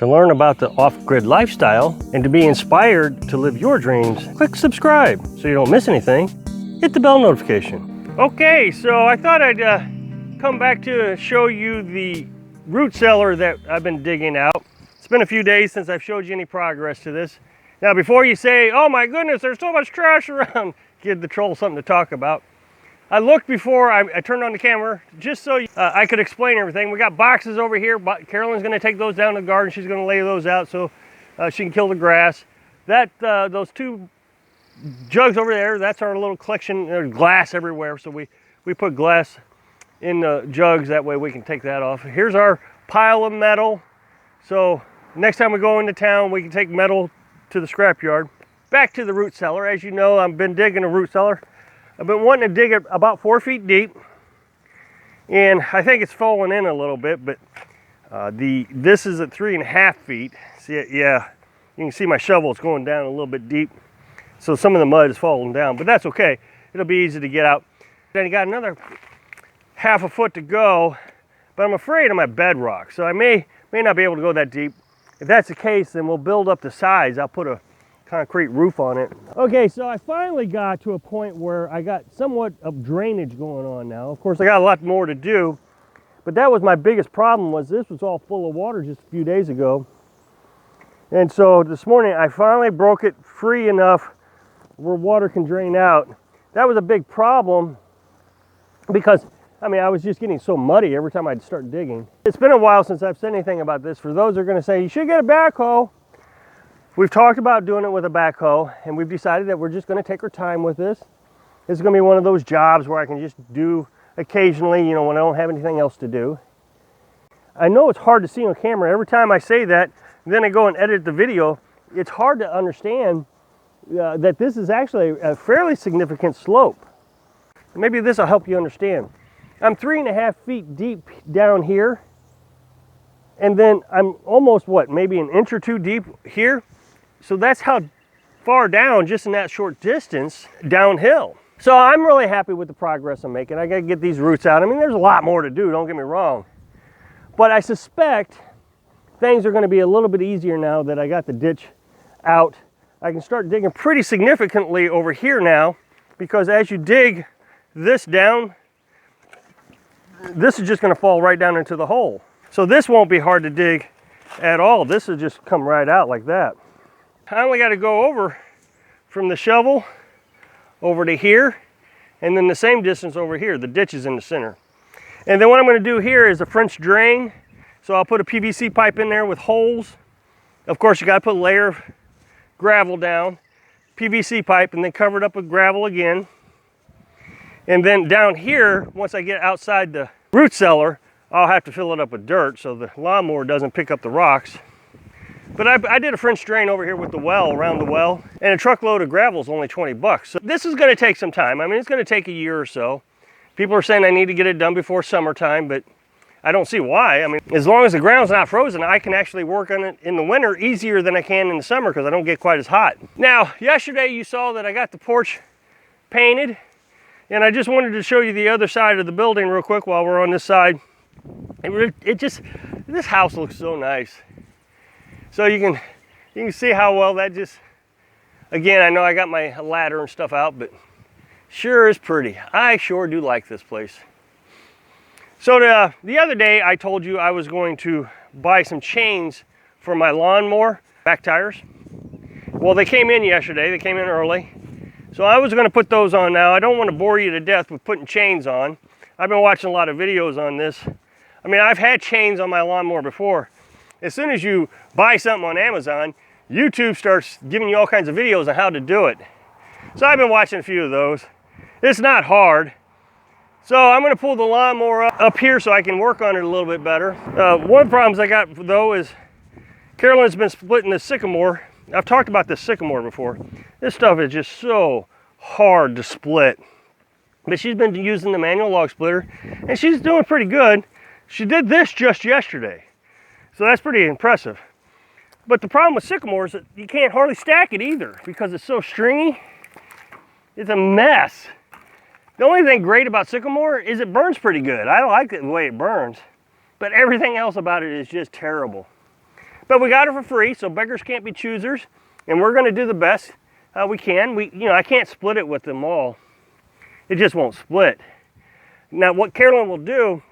To learn about the off-grid lifestyle and to be inspired to live your dreams, click subscribe so you don't miss anything. Hit the bell notification. Okay, so I thought I'd come back to show you the root cellar that I've been digging out. It's been a few days since I've showed you any progress to this. Now, before you say, oh my goodness, there's so much trash around, give the troll something to talk about. I looked before I turned on the camera just so I could explain everything. We got boxes over here. Carolyn's going to take those down to the garden. She's going to lay those out so she can kill the grass. Those two jugs over there, that's our little collection. There's glass everywhere, so we put glass in the jugs. That way we can take that off. Here's our pile of metal. So next time we go into town, we can take metal to the scrapyard. Back to the root cellar. As you know, I've been digging a root cellar. I've been wanting to dig it about 4 feet deep, and I think it's fallen in a little bit, but this is at 3.5 feet. See, yeah, you can see my shovel's going down a little bit deep, so some of the mud is falling down, but that's okay. It'll be easy to get out. Then you got another half a foot to go, but I'm afraid of my bedrock, so I may not be able to go that deep. If that's the case, then we'll build up the sides. I'll put a concrete roof on it. Okay, so I finally got to a point where I got somewhat of drainage going on now. Of course, I got a lot more to do, but that was my biggest problem, was this was all full of water just a few days ago. And so this morning I finally broke it free enough where water can drain out. That was a big problem because I was just getting so muddy every time I'd start digging. It's been a while since I've said anything about this. For those who are going to say, you should get a backhoe. We've talked about doing it with a backhoe, and we've decided that we're just going to take our time with this. This is going to be one of those jobs where I can just do occasionally, when I don't have anything else to do. I know it's hard to see on camera. Every time I say that, then I go and edit the video, it's hard to understand that this is actually a fairly significant slope. Maybe this will help you understand. I'm 3.5 feet deep down here, and then I'm almost, maybe an inch or two deep here. So that's how far down, just in that short distance, downhill. So I'm really happy with the progress I'm making. I gotta get these roots out. There's a lot more to do, don't get me wrong. But I suspect things are gonna be a little bit easier now that I got the ditch out. I can start digging pretty significantly over here now, because as you dig this down, this is just gonna fall right down into the hole. So this won't be hard to dig at all. This will just come right out like that. I only got to go over from the shovel over to here, and then the same distance over here. The ditch is in the center. And then what I'm going to do here is a French drain. So I'll put a PVC pipe in there with holes. Of course, you got to put a layer of gravel down, PVC pipe, and then cover it up with gravel again. And then down here, once I get outside the root cellar, I'll have to fill it up with dirt so the lawnmower doesn't pick up the rocks. But I did a French drain over here with the well, around the well, and a truckload of gravel is only 20 bucks. So this is going to take some time. It's going to take a year or so. People are saying I need to get it done before summertime, but I don't see why. As long as the ground's not frozen, I can actually work on it in the winter easier than I can in the summer because I don't get quite as hot. Now, yesterday you saw that I got the porch painted, and I just wanted to show you the other side of the building real quick while we're on this side. This house looks so nice. So you can see how well that just, again, I know I got my ladder and stuff out, but sure is pretty. I sure do like this place. So the other day I told you I was going to buy some chains for my lawnmower, back tires. Well, they came in yesterday, they came in early. So I was going to put those on now. I don't want to bore you to death with putting chains on. I've been watching a lot of videos on this. I've had chains on my lawnmower before. As soon as you buy something on Amazon, YouTube starts giving you all kinds of videos on how to do it. So I've been watching a few of those. It's not hard. So I'm going to pull the lawnmower up here so I can work on it a little bit better. One of the problems I got though is Carolyn's been splitting the Sycamore. I've talked about the Sycamore before. This stuff is just so hard to split. But she's been using the manual log splitter and she's doing pretty good. She did this just yesterday. So that's pretty impressive. But the problem with Sycamore is that you can't hardly stack it either because it's so stringy. It's a mess. The only thing great about Sycamore is it burns pretty good. I like the way it burns, but everything else about it is just terrible. But we got it for free, so beggars can't be choosers, and we're going to do the best we can. I can't split it with them all. It just won't split. Now, what Carolyn will do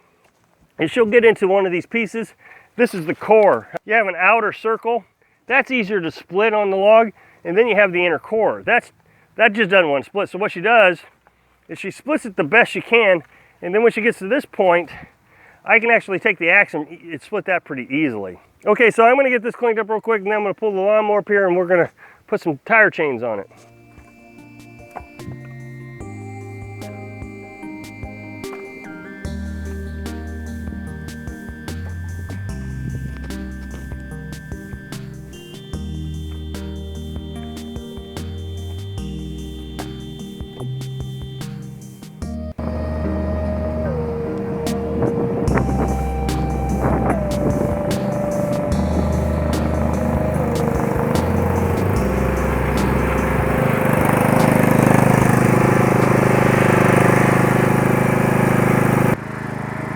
is she'll get into one of these pieces. This is the core. You have an outer circle. That's easier to split on the log, and then you have the inner core. That just doesn't want to split. So what she does is she splits it the best she can, and then when she gets to this point, I can actually take the axe and split that pretty easily. Okay, so I'm going to get this cleaned up real quick, and then I'm going to pull the lawnmower up here, and we're going to put some tire chains on it.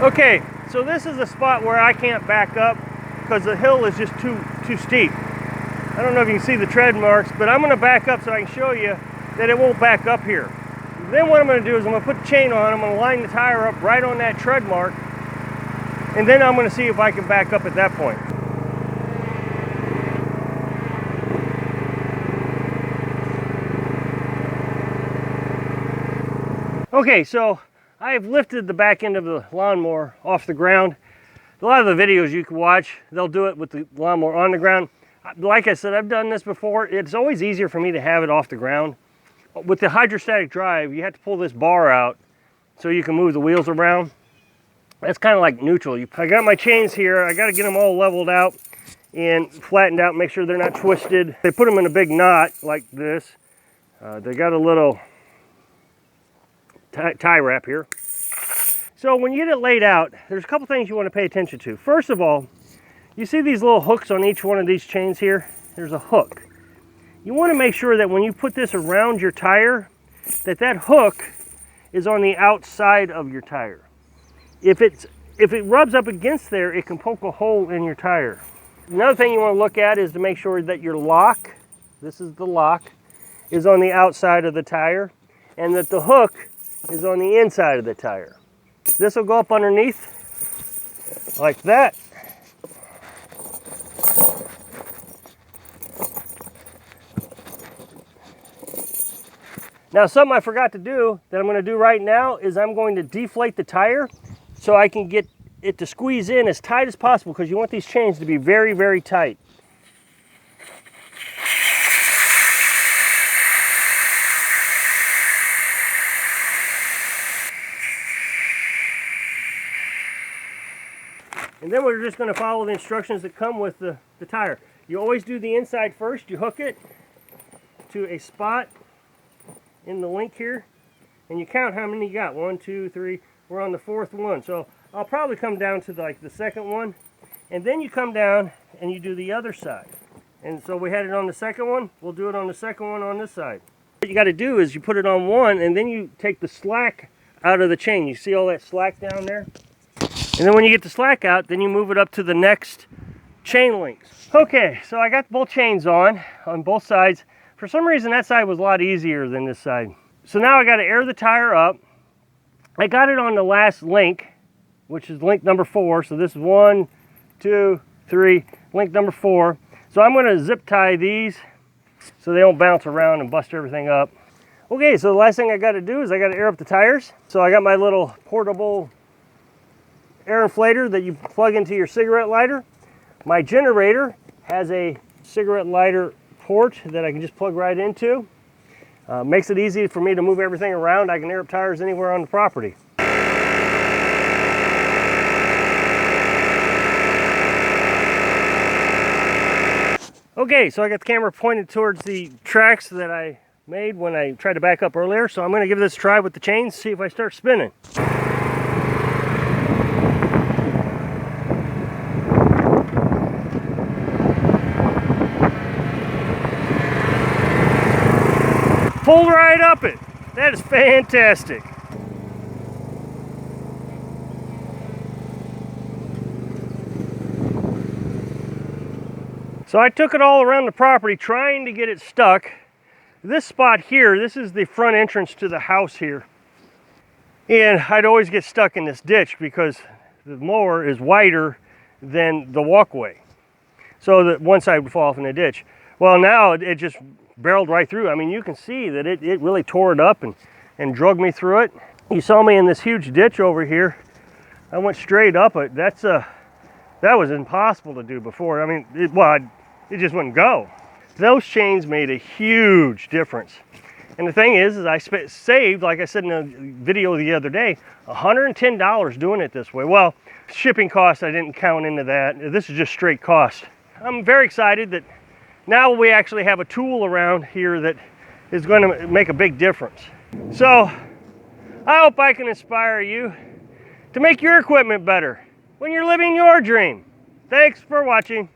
Okay, so this is a spot where I can't back up because the hill is just too steep. I don't know if you can see the tread marks, but I'm going to back up so I can show you that it won't back up here. Then what I'm going to do is I'm going to put the chain on, I'm going to line the tire up right on that tread mark, and then I'm going to see if I can back up at that point. Okay, so I've lifted the back end of the lawnmower off the ground. A lot of the videos you can watch, they'll do it with the lawnmower on the ground. Like I said, I've done this before. It's always easier for me to have it off the ground. With the hydrostatic drive, you have to pull this bar out so you can move the wheels around. That's kind of like neutral. I got my chains here. I got to get them all leveled out and flattened out, make sure they're not twisted. They put them in a big knot like this. They got a little tie wrap here. So when you get it laid out, there's a couple things you want to pay attention to. First of all, you see these little hooks on each one of these chains here? There's a hook. You want to make sure that when you put this around your tire, that hook is on the outside of your tire. If it rubs up against there, it can poke a hole in your tire. Another thing you want to look at is to make sure that your lock, this is the lock, is on the outside of the tire, and that the hook is on the inside of the tire. This will go up underneath like that. Now, something I forgot to do that I'm going to do right now is I'm going to deflate the tire so I can get it to squeeze in as tight as possible, because you want these chains to be very, very tight. And then we're just going to follow the instructions that come with the tire. You always do the inside first. You hook it to a spot in the link here, and you count how many you got. 1, 2, 3. We're on the 4th one. So I'll probably come down to like the 2nd one, and then you come down and you do the other side. And so we had it on the 2nd one. We'll do it on the 2nd one on this side. What you got to do is you put it on one, and then you take the slack out of the chain. You see all that slack down there? And then when you get the slack out, then you move it up to the next chain links. Okay, so I got both chains on both sides. For some reason, that side was a lot easier than this side. So now I got to air the tire up. I got it on the last link, which is link number 4. So this is 1, 2, 3, link number 4. So I'm going to zip tie these so they don't bounce around and bust everything up. Okay, so the last thing I got to do is I got to air up the tires. So I got my little portable air inflator that you plug into your cigarette lighter. My generator has a cigarette lighter port that I can just plug right into. Makes it easy for me to move everything around. I can air up tires anywhere on the property. Okay, so I got the camera pointed towards the tracks that I made when I tried to back up earlier. So I'm going to give this a try with the chains, see if I start spinning. Pulled right up it. That is fantastic. So I took it all around the property trying to get it stuck. This spot here, this is the front entrance to the house here. And I'd always get stuck in this ditch because the mower is wider than the walkway. So that one side would fall off in the ditch. Well, now it just barreled right through. I mean, you can see that it really tore it up and drug me through it. You saw me in this huge ditch over here. I went straight up it. That was impossible to do before. I mean, it just wouldn't go. Those chains made a huge difference. And the thing is I saved, like I said in the video the other day, $110 doing it this way. Well, shipping costs I didn't count into that. This is just straight cost. I'm very excited that now we actually have a tool around here that is going to make a big difference. So I hope I can inspire you to make your equipment better when you're living your dream. Thanks for watching.